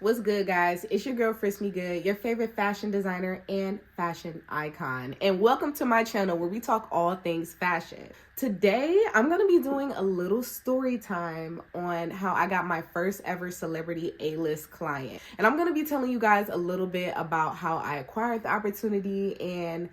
What's good, guys? It's your girl FRISKMEGOOD, your favorite fashion designer and fashion icon. And welcome to my channel where we talk all things fashion. Today, I'm going to be doing a little story time on how I got my first ever celebrity A-list client. And I'm going to be telling you guys a little bit about how I acquired the opportunity and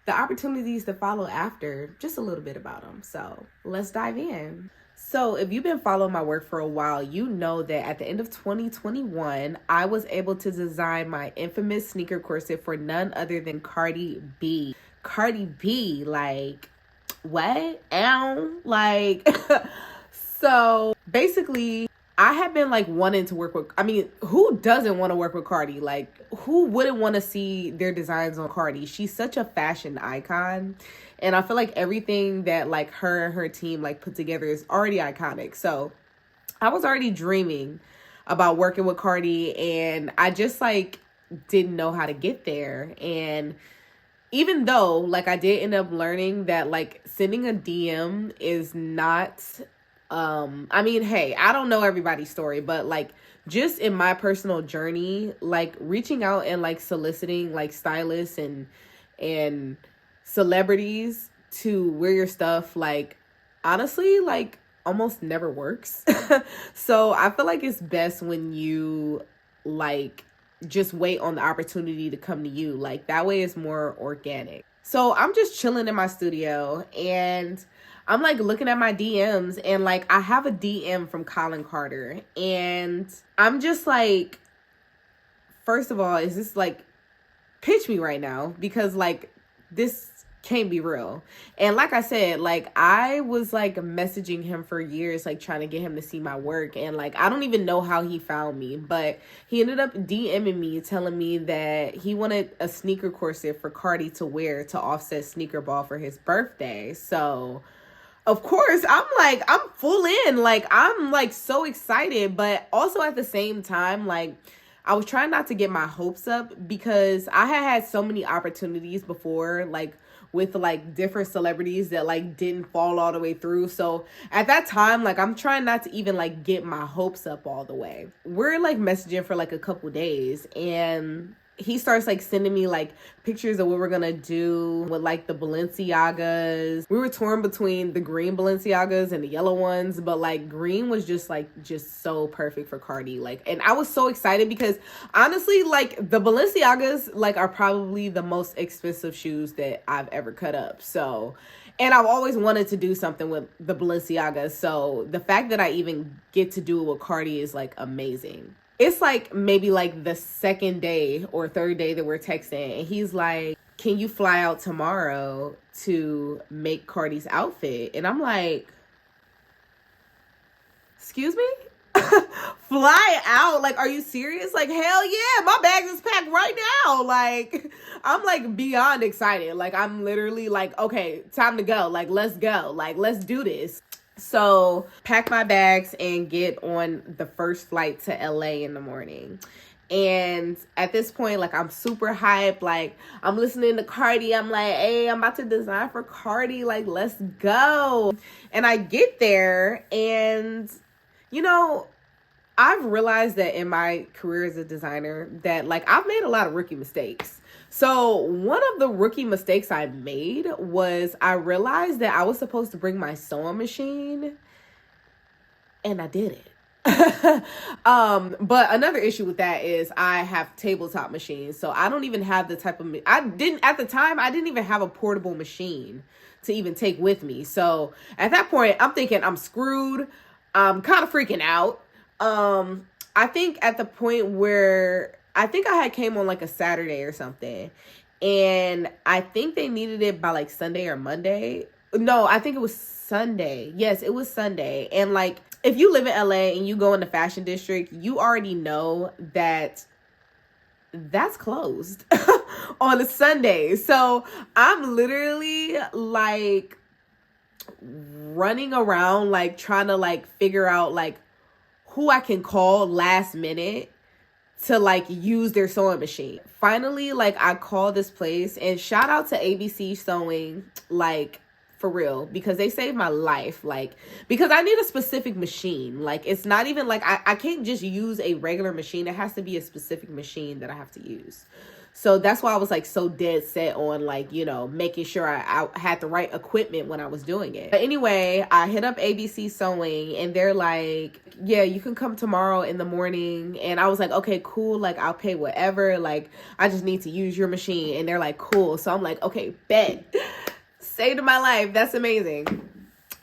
the opportunities to follow after, just a little bit about them. So let's dive in. So if you've been following my work for a while, you know that at the end of 2021, I was able to design my infamous sneaker corset for none other than Cardi B. Cardi B, like, what? Ow. Like, so basically, I have been like wanting to work with, who doesn't want to work with Cardi? Like, who wouldn't want to see their designs on Cardi? She's such a fashion icon. And I feel like everything that like her and her team like put together is already iconic. So I was already dreaming about working with Cardi, and I just like didn't know how to get there. And even though like I did end up learning that like sending a DM is not, hey, I don't know everybody's story, but like just in my personal journey, like reaching out and like soliciting like stylists and celebrities to wear your stuff, like honestly, like almost never works. So I feel like it's best when you like just wait on the opportunity to come to you. Like that way it's more organic. So I'm just chilling in my studio and I'm like looking at my DMs, and like I have a DM from Colin Carter, and I'm just like, first of all, is this like pitch me right now? Because like this can't be real. And like I said, like I was like messaging him for years, like trying to get him to see my work, and like I don't even know how he found me, but he ended up DMing me telling me that he wanted a sneaker corset for Cardi to wear to offset Sneaker Ball for his birthday. So of course, I'm full in, like I'm like so excited, but also at the same time, like I was trying not to get my hopes up because I had so many opportunities before, like with like different celebrities that like didn't fall all the way through. So at that time, like I'm trying not to even like get my hopes up all the way. We're like messaging for like a couple days, and he starts like sending me like pictures of what we're gonna do with like the Balenciagas. We were torn between the green Balenciagas and the yellow ones, but like green was just so perfect for Cardi. Like, and I was so excited because honestly, like the Balenciagas like are probably the most expensive shoes that I've ever cut up. So, and I've always wanted to do something with the Balenciagas. So the fact that I even get to do it with Cardi is like amazing. It's like maybe like the second day or third day that we're texting, and he's like, can you fly out tomorrow to make Cardi's outfit? And I'm like, excuse me? Fly out? Like, are you serious? Like, hell yeah, my bag is packed right now. Like, I'm like beyond excited. Like, I'm literally like, okay, time to go. Like, let's go. Like, let's do this. So pack my bags and get on the first flight to LA in the morning. And at this point, like I'm super hyped. Like I'm listening to Cardi. I'm like, hey, I'm about to design for Cardi. Like, let's go. And I get there, and you know, I've realized that in my career as a designer that like I've made a lot of rookie mistakes. So one of the rookie mistakes I made was I realized that I was supposed to bring my sewing machine, and I did it. But another issue with that is I have tabletop machines. So I don't even have the type of, at the time, I didn't even have a portable machine to even take with me. So at that point, I'm thinking I'm screwed. I'm kind of freaking out. I think at the point where I think I had came on like a Saturday or something, and I think they needed it by like Sunday or Monday. No, I think it was Sunday. Yes, it was Sunday. And like, if you live in LA and you go in the fashion district, you already know that that's closed on a Sunday. So I'm literally like running around, like trying to like figure out like who I can call last minute to like use their sewing machine. Finally, like I called this place, and shout out to ABC Sewing, like for real, because they saved my life. Like, because I need a specific machine. Like, it's not even like I can't just use a regular machine. It has to be a specific machine that I have to use. So that's why I was like so dead set on like, you know, making sure I had the right equipment when I was doing it. But anyway, I hit up ABC Sewing and they're like, yeah, you can come tomorrow in the morning. And I was like, okay, cool. Like, I'll pay whatever. Like, I just need to use your machine. And they're like, cool. So I'm like, okay, bet. Saved my life. That's amazing.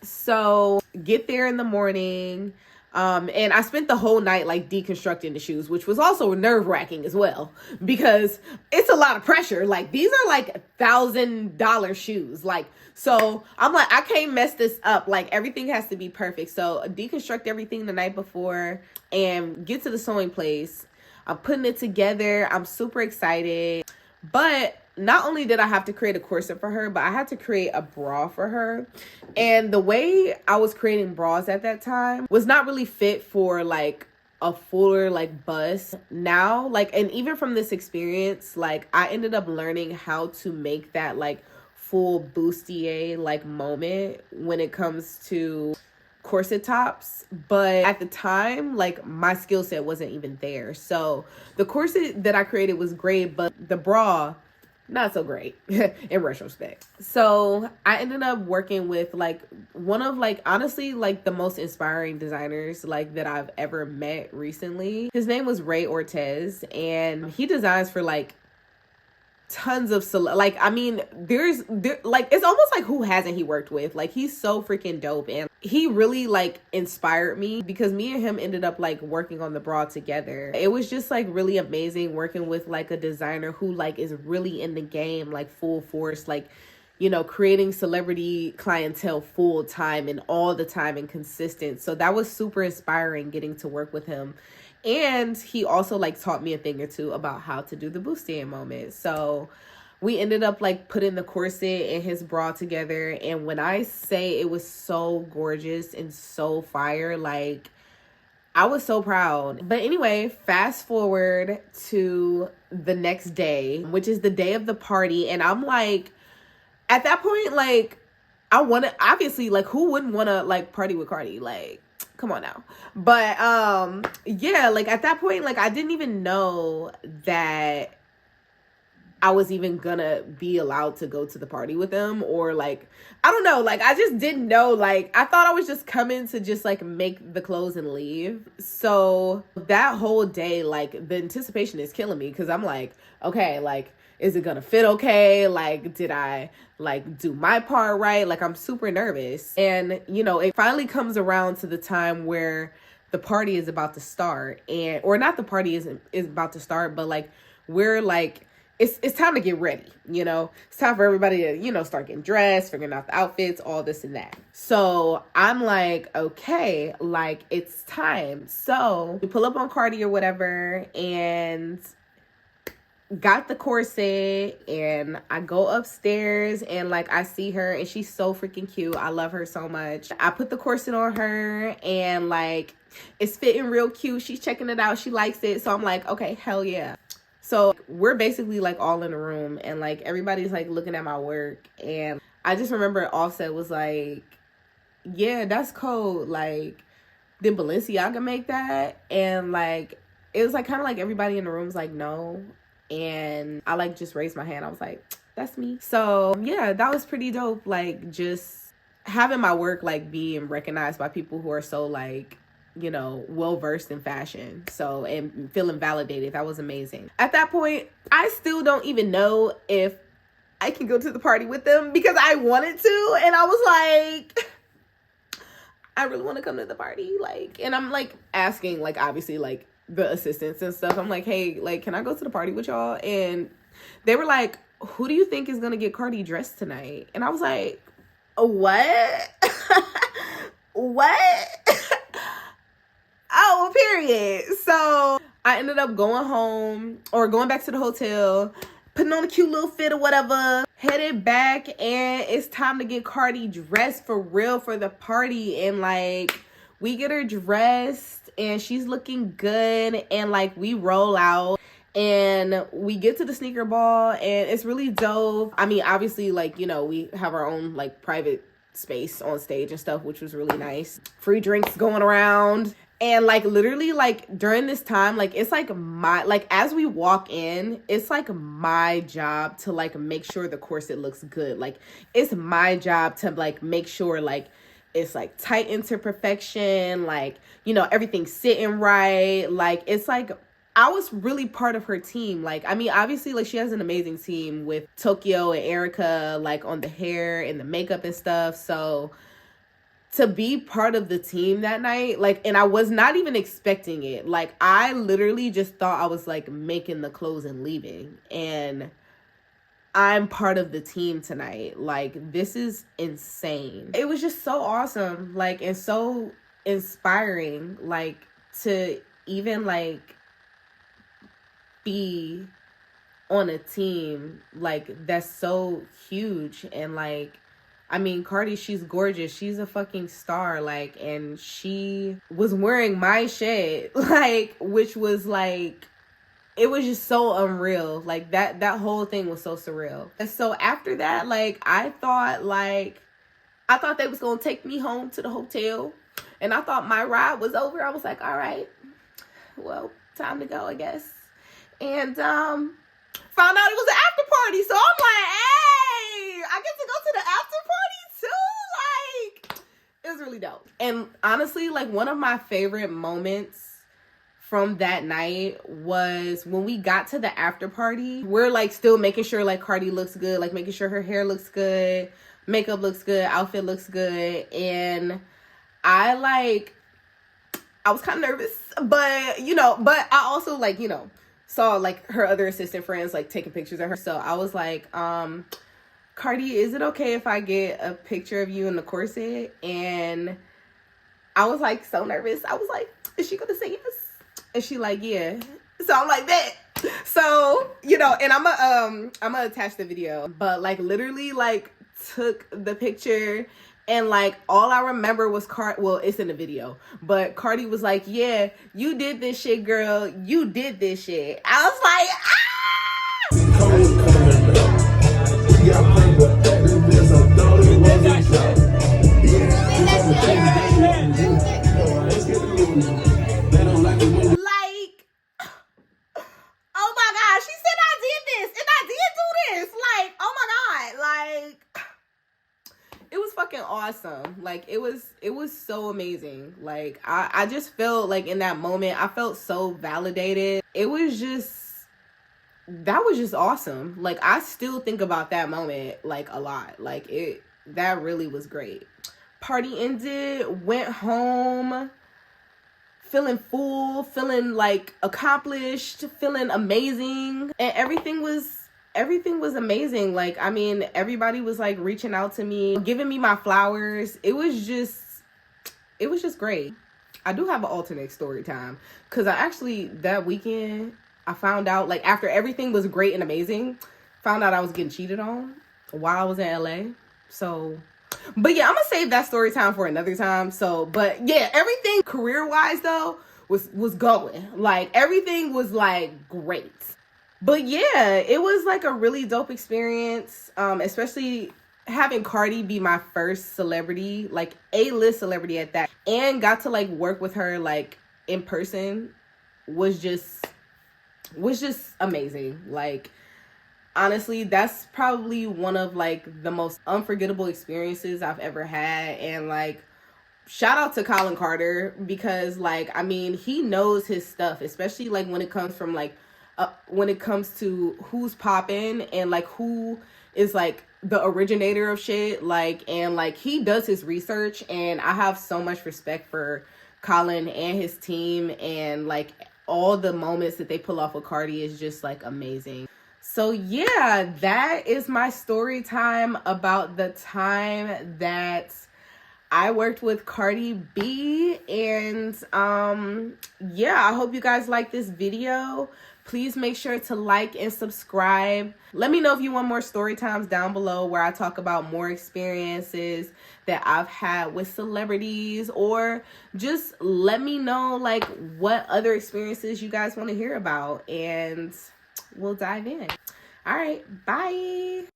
So get there in the morning. And I spent the whole night like deconstructing the shoes, which was also nerve-wracking as well, because it's a lot of pressure. Like, these are like $1,000 shoes. Like, so I'm like, I can't mess this up. Like, everything has to be perfect. So deconstruct everything the night before and get to the sewing place. I'm putting it together. I'm super excited. But not only did I have to create a corset for her, but I had to create a bra for her. And the way I was creating bras at that time was not really fit for like a fuller like bust. Now, like, and even from this experience, like, I ended up learning how to make that like full bustier like moment when it comes to corset tops. But at the time, like, my skill set wasn't even there. So the corset that I created was great, but the bra, not so great in retrospect. So I ended up working with like one of like, honestly, like the most inspiring designers like that I've ever met recently. His name was Ray Ortez, and he designs for like tons of like, I mean, there's like, it's almost like who hasn't he worked with? Like, he's so freaking dope, and he really like inspired me because me and him ended up like working on the bra together. It was just like really amazing working with like a designer who like is really in the game, like full force, like, you know, creating celebrity clientele full time and all the time and consistent. So that was super inspiring getting to work with him. And he also like taught me a thing or two about how to do the bustier moment. So we ended up like putting the corset and his bra together. And when I say it was so gorgeous and so fire, like, I was so proud. But anyway, fast forward to the next day, which is the day of the party. And I'm like, at that point, like, I want to, obviously, like, who wouldn't want to like party with Cardi? Like, come on now. But yeah, like at that point, like, I didn't even know that I was even gonna be allowed to go to the party with them, or like, I don't know, like, I just didn't know. Like, I thought I was just coming to just like make the clothes and leave. So that whole day, like, the anticipation is killing me, because I'm like, okay, like, is it gonna fit okay? Like, did I like do my part right? Like, I'm super nervous. And, you know, it finally comes around to the time where the party is about to start, and, or not, the party is about to start, but like, we're like, it's time to get ready, you know? It's time for everybody to, you know, start getting dressed, figuring out the outfits, all this and that. So I'm like, okay, like, it's time. So we pull up on Cardi or whatever, and got the corset, and I go upstairs, and like, I see her, and she's so freaking cute. I love her so much. I put the corset on her, and like, it's fitting real cute. She's checking it out. She likes it. So I'm like, okay, hell yeah. So we're basically like all in a room, and like everybody's like looking at my work. And I just remember Offset was like, yeah, that's cold. Like, did Balenciaga make that? And like, it was like kind of like everybody in the room was like, no. And I like just raised my hand. I was like, that's me. So yeah, that was pretty dope. Like, just having my work like being recognized by people who are so like, you know, well-versed in fashion. So, and feeling validated. That was amazing. At that point, I still don't even know if I can go to the party with them, because I wanted to. And I was like, I really want to come to the party. Like, and I'm like asking, like, obviously, like, the assistants and stuff. I'm like, hey, like, can I go to the party with y'all? And they were like, who do you think is going to get Cardi dressed tonight? And I was like, what? What? Oh, period. So I ended up going home, or going back to the hotel, putting on a cute little fit or whatever, headed back, and it's time to get Cardi dressed for real for the party. And like, we get her dressed, and she's looking good, and like, we roll out, And we get to the sneaker ball and it's really dope. I mean, obviously, like, you know, we have our own like private space on stage and stuff, which was really nice. Free drinks going around. And like literally like during this time, like it's like as we walk in, it's like my job to like make sure the corset looks good. Like it's my job to like make sure like it's like tight into perfection, like, you know, everything's sitting right. Like it's like I was really part of her team. Like, I mean, obviously, like, she has an amazing team with Tokyo and Erica, like, on the hair and the makeup and stuff. So, to be part of the team that night, like, and I was not even expecting it. Like, I literally just thought I was, like, making the clothes and leaving. And I'm part of the team tonight. Like, this is insane. It was just so awesome, like, and so inspiring, like, to even, like, be on a team like that's so huge. And like, I mean, Cardi, she's gorgeous, she's a fucking star, like, and she was wearing my shit, like, which was like, it was just so unreal. Like that whole thing was so surreal. And so after that, like, I thought they was gonna take me home to the hotel, and I thought my ride was over. I was like, all right, well, time to go, I guess. And found out it was an after party. So I'm like, hey, I get to go to the after party too. Like, it was really dope. And honestly, like, one of my favorite moments from that night was when we got to the after party. We're like still making sure like Cardi looks good, like making sure her hair looks good, makeup looks good, outfit looks good. And I was kind of nervous, but I also like, saw like her other assistant friends like taking pictures of her. So I was like, Cardi, is it okay if I get a picture of you in the corset? And I was like so nervous. I was like, is she gonna say yes? And she like, yeah. So I'm like, that. So, and I'm gonna attach the video, but like literally like took the picture. And like all I remember was it's in the video, but Cardi was like, yeah, you did this shit, girl. You did this shit. I was like, like, oh my God, she said I did this and I did do this. Like, oh my God, like, it was fucking awesome. Like, it was so amazing. Like, I just felt like in that moment, I felt so validated. That was just awesome. Like, I still think about that moment, like, a lot. Like, that really was great. Party ended, went home, feeling full, feeling, like, accomplished, feeling amazing. And everything was amazing. Like, I mean, everybody was like reaching out to me, giving me my flowers. It was just great. I do have an alternate story time, because I actually, that weekend, I found out, like, after everything was great and amazing, found out I was getting cheated on while I was in LA. So, but yeah, I'm gonna save that story time for another time. So, but yeah, everything career wise though was going, like, everything was like great. But yeah, it was like a really dope experience, especially having Cardi be my first celebrity, like A-list celebrity at that, and got to like work with her like in person was just amazing. Like, honestly, that's probably one of like the most unforgettable experiences I've ever had. And like, shout out to Colin Carter, because like, I mean, he knows his stuff, especially like when it comes to who's popping and like who is like the originator of shit, like, and like he does his research. And I have so much respect for Colin and his team, and like all the moments that they pull off with Cardi is just like amazing. So yeah, that is my story time about the time that I worked with Cardi B, and yeah, I hope you guys like this video. Please make sure to like and subscribe. Let me know if you want more story times down below where I talk about more experiences that I've had with celebrities, or just let me know like what other experiences you guys want to hear about, and we'll dive in. All right, bye.